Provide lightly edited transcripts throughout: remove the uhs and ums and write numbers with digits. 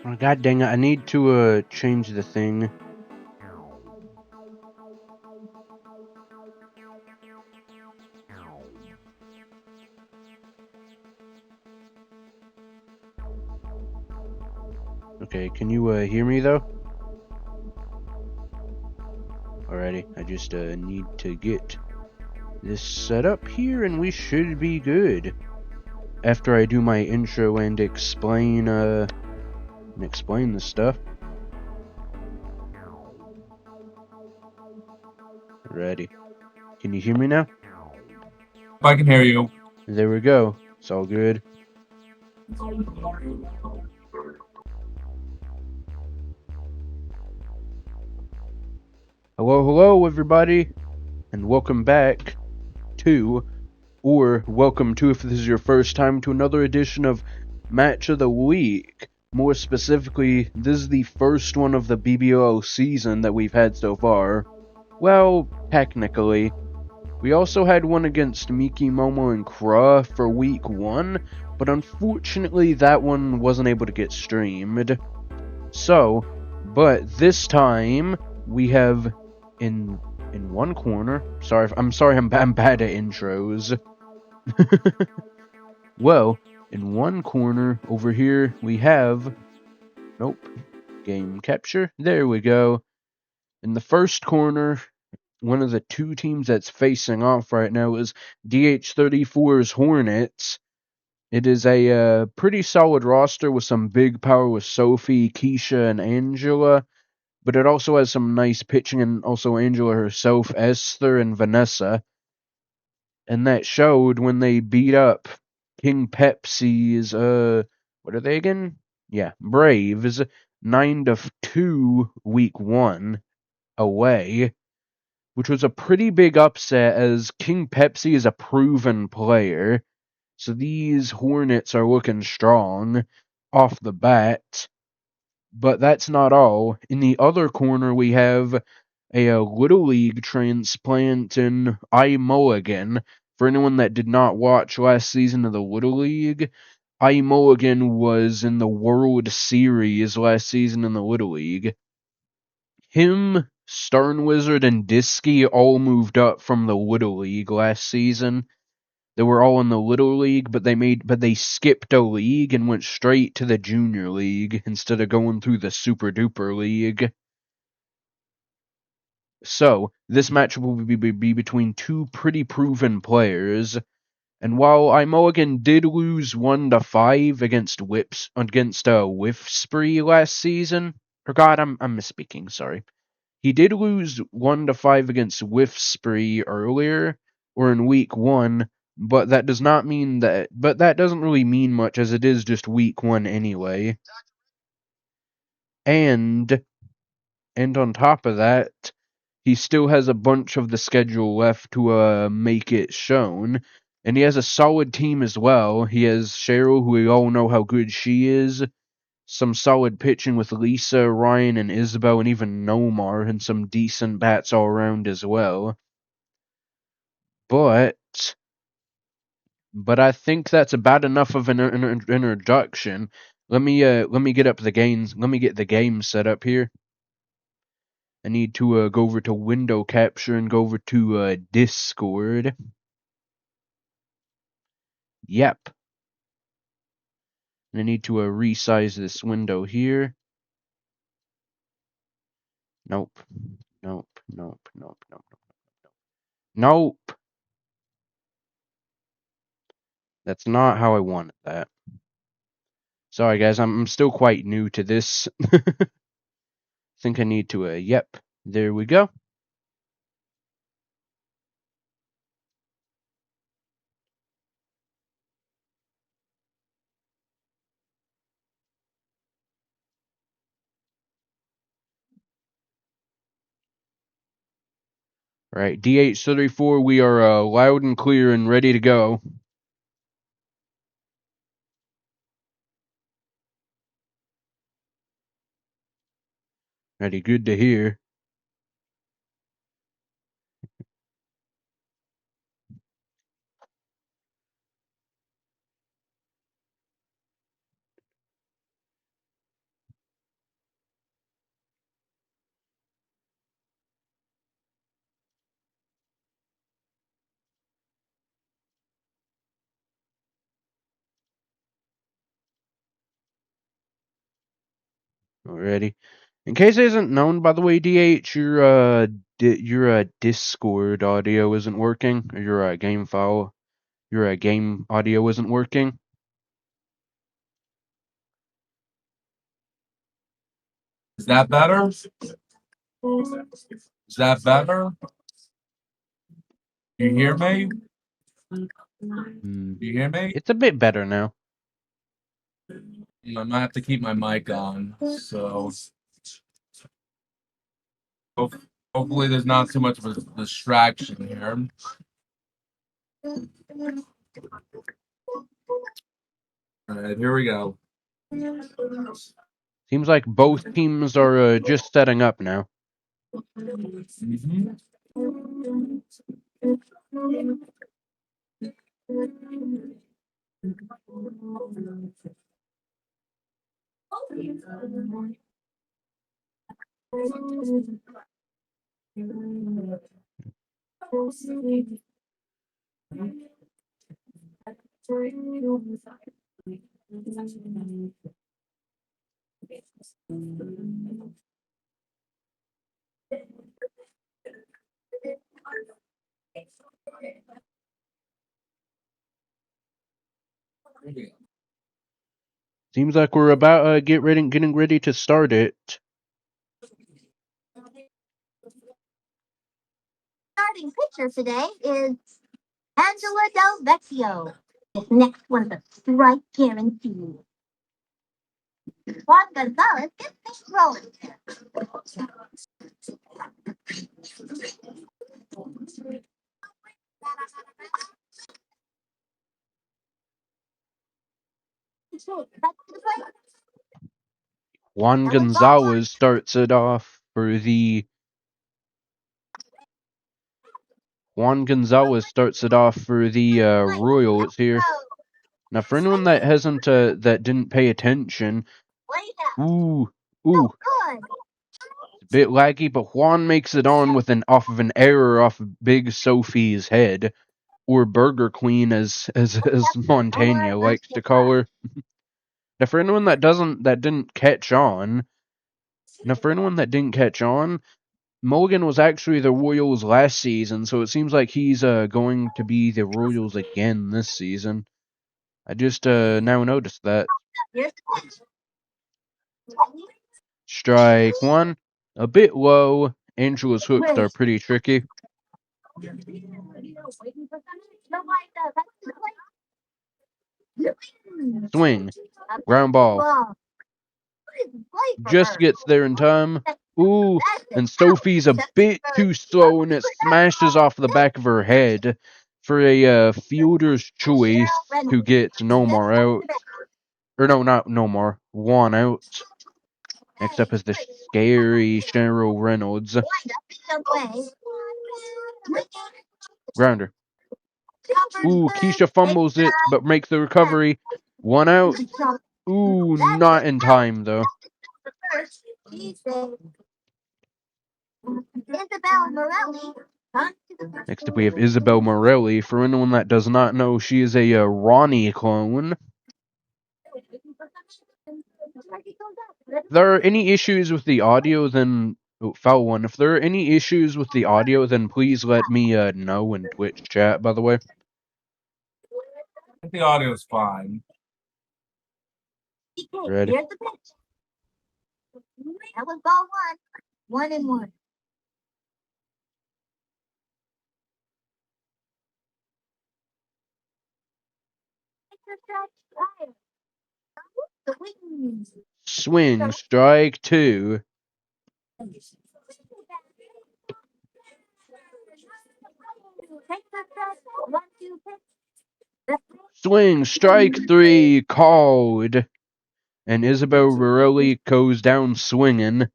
Oh, God dang it, I need to change the thing. Okay, can you hear me though? Alrighty, I just need to get this set up here and we should be good. After I do my intro and explain the stuff. Alrighty. Can you hear me now? I can hear you. There we go. It's all good. Hello, everybody, and welcome back to, or welcome to, if this is your first time, to another edition of Match of the Week. More specifically, this is the first one of the BBOL season that we've had so far. Well, technically. We also had one against Miki, Momo, and Kra for week 1, but unfortunately that one wasn't able to get streamed. So, but this time, we have in one corner, I'm sorry I'm bad at intros. Well, in one corner over here we have, game capture, there we go. In the first corner, one of the two teams that's facing off right now is DH34's Hornets. It is a pretty solid roster with some big power with Sophie, Keisha, and Angela, but it also has some nice pitching and also Angela herself, Esther, and Vanessa. And that showed when they beat up King Pepsi's, what are they again? Yeah, Braves, 9-2 week 1 away, which was a pretty big upset as King Pepsi is a proven player. So these Hornets are looking strong off the bat. But that's not all. In the other corner, we have a Little League transplant in iMulligan. For anyone that did not watch last season of the Little League, iMulligan was in the World Series last season in the Little League. Him, Stern Wizard, and Disky all moved up from the Little League last season. They were all in the Little League, but they skipped a league and went straight to the Junior League instead of going through the Super Duper League. So, this match will be between two pretty proven players. And while iMulligan did lose 1-5 against Whiff Spree last season, or God, I'm misspeaking, sorry. He did lose 1-5 against Whiff Spree earlier, or in week 1, but that doesn't really mean much as it is just week 1 anyway. And on top of that, he still has a bunch of the schedule left to make it shown. And he has a solid team as well. He has Cheryl, who we all know how good she is. Some solid pitching with Lisa, Ryan, and Isabel, and even Nomar, and some decent bats all around as well. But I think that's about enough of an introduction. Let me get up the games. Let me get the game set up here. I need to go over to window capture and go over to Discord. Yep. And I need to resize this window here. Nope. That's not how I wanted that. Sorry guys, I'm still quite new to this. Think I need to yep. There we go. Alright, DH34, we are loud and clear and ready to go. Ready, good to hear. Alrighty. In case it isn't known, by the way, DH, your Discord audio isn't working, or your game file, your game audio isn't working. Is that better? Is that better? You hear me? You hear me? It's a bit better now. I might have to keep my mic on, so hopefully there's not too much of a distraction here. All right, here we go. Seems like both teams are just setting up now. Mm-hmm. Seems like we're about getting ready to start it. Starting pitcher today is Angela Del Vecchio. This next one's a strike guarantee. Juan Gonzalez gets things rolling. Juan Gonzalez starts it off for the Royals here. Now, for anyone that hasn't that didn't pay attention, ooh, it's a bit laggy, but Juan makes it on with off of an error off of Big Sophie's head, or Burger Queen as Montaigne likes to call her. Now, for anyone that didn't catch on, Mulligan was actually the Royals last season, so it seems like he's going to be the Royals again this season. I just now noticed that. Strike one. A bit low. Angela's hooks are pretty tricky. Swing. Ground ball. Just gets there in time. Ooh, and Sophie's a bit too slow, and it smashes off the back of her head for a fielder's choice who gets Nomar out. Or no, not Nomar. Juan out. Next up is the scary Cheryl Reynolds. Grounder. Ooh, Keisha fumbles it, but makes the recovery. One out. Ooh, not in time, though. Next up, we have Isabel Morelli. For anyone that does not know, she is a Ronnie clone. If there are any issues with the audio, then foul one. If there are any issues with the audio, then please let me know in Twitch chat. By the way, I think the audio's fine. Ready? Here's the pitch. That was ball one. 1-1. Swing, strike two. Swing, strike three, called. And Isabel Morelli goes down swinging.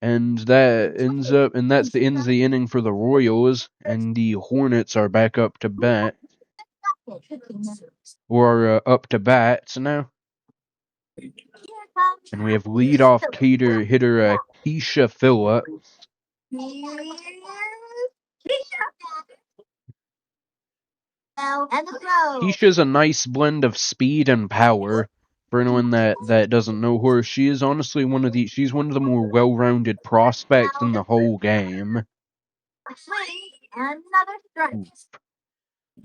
And that's the ends the inning for the Royals, and the Hornets are back up to bat. Or up to bats now. And we have leadoff hitter Keisha Phillips. Keisha's a nice blend of speed and power. For anyone that doesn't know her, she is honestly she's one of the more well-rounded prospects in the whole game. Swing and another strike.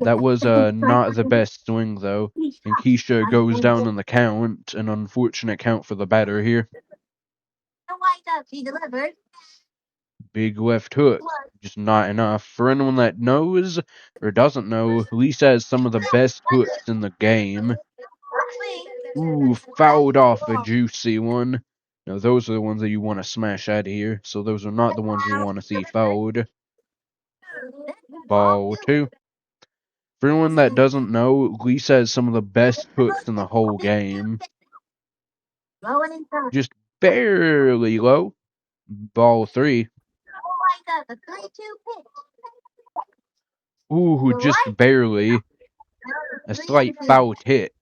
That was not the best swing though. And Keisha goes down on the count, an unfortunate count for the batter here. The windup she delivered. Big left hook, just not enough. For anyone that knows or doesn't know, Lisa has some of the best hooks in the game. Ooh, fouled off a juicy one. Now those are the ones that you want to smash out of here, so those are not the ones we want to see fouled. Ball 2. For anyone that doesn't know, Lisa has some of the best hooks in the whole game. Just barely low. Ball 3. Ooh, just barely. A slight foul tip.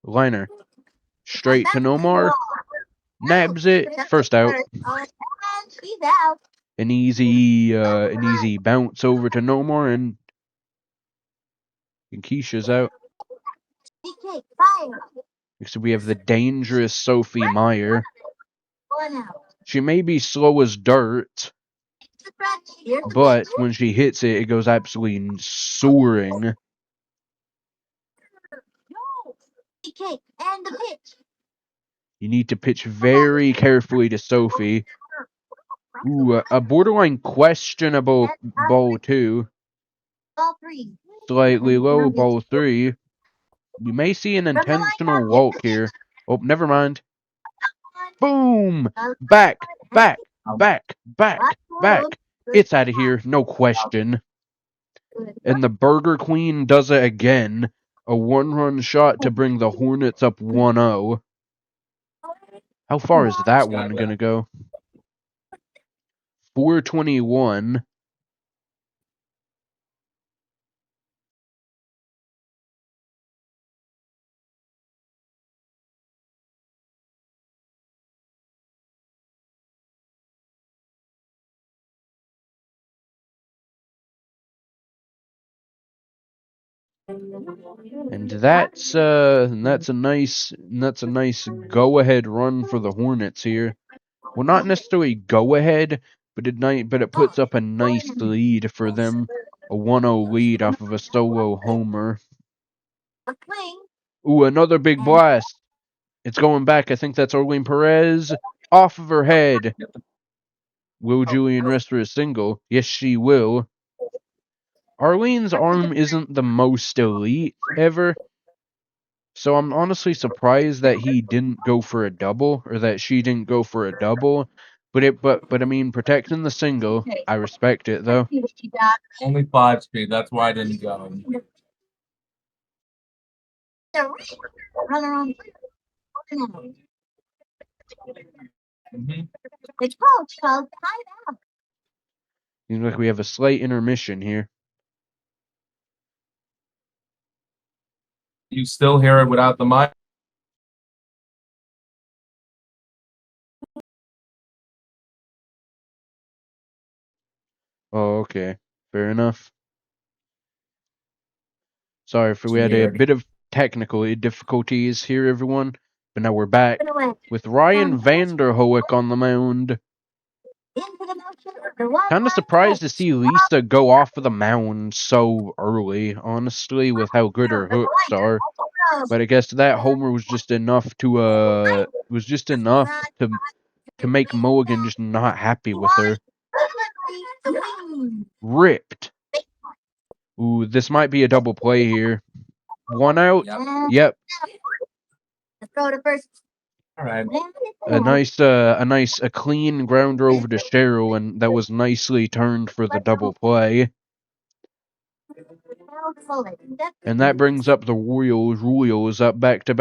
Liner. Straight to Nomar. Nabs it. First out. An easy bounce over to Nomar, and Keisha's out. So we have the dangerous Sophie Meyer. She may be slow as dirt, but when she hits it, it goes absolutely soaring. You need to pitch very carefully to Sophie. Ooh, a borderline questionable ball 2. Slightly low, ball 3. We may see an intentional walk here. Oh, never mind. Boom! Back. It's out of here, no question. And the Burger Queen does it again. A 1-run shot to bring the Hornets up 1-0. How far is that one gonna go? 421. And that's a nice go-ahead run for the Hornets here. Well, not necessarily go-ahead, but it puts up a nice lead for them. A 1-0 lead off of a solo homer. Ooh, another big blast. It's going back. I think that's Orlean Perez. Off of her head. Will Julian rest for a single? Yes, she will. Arlene's arm isn't the most elite ever, so I'm honestly surprised that he didn't go for a double, or that she didn't go for a double. But I mean, protecting the single, I respect it though. Only 5 speed. That's why I didn't go. It's coach called timeout. Seems like we have a slight intermission here. You still hear it without the mic? Oh, okay. Fair enough. Sorry we had a bit of technical difficulties here, everyone. But now we're back with Ryan Vanderhoek on the mound. Kind of surprised to see Lisa go off of the mound so early, honestly, with how good her hooks are. But I guess that homer was just enough to make Mulligan just not happy with her. Ripped. Ooh, this might be a double play here. 1 out. Yep. Throw to first. All right. A clean grounder over to Cheryl, and that was nicely turned for the double play. And that brings up the Royals up back to back.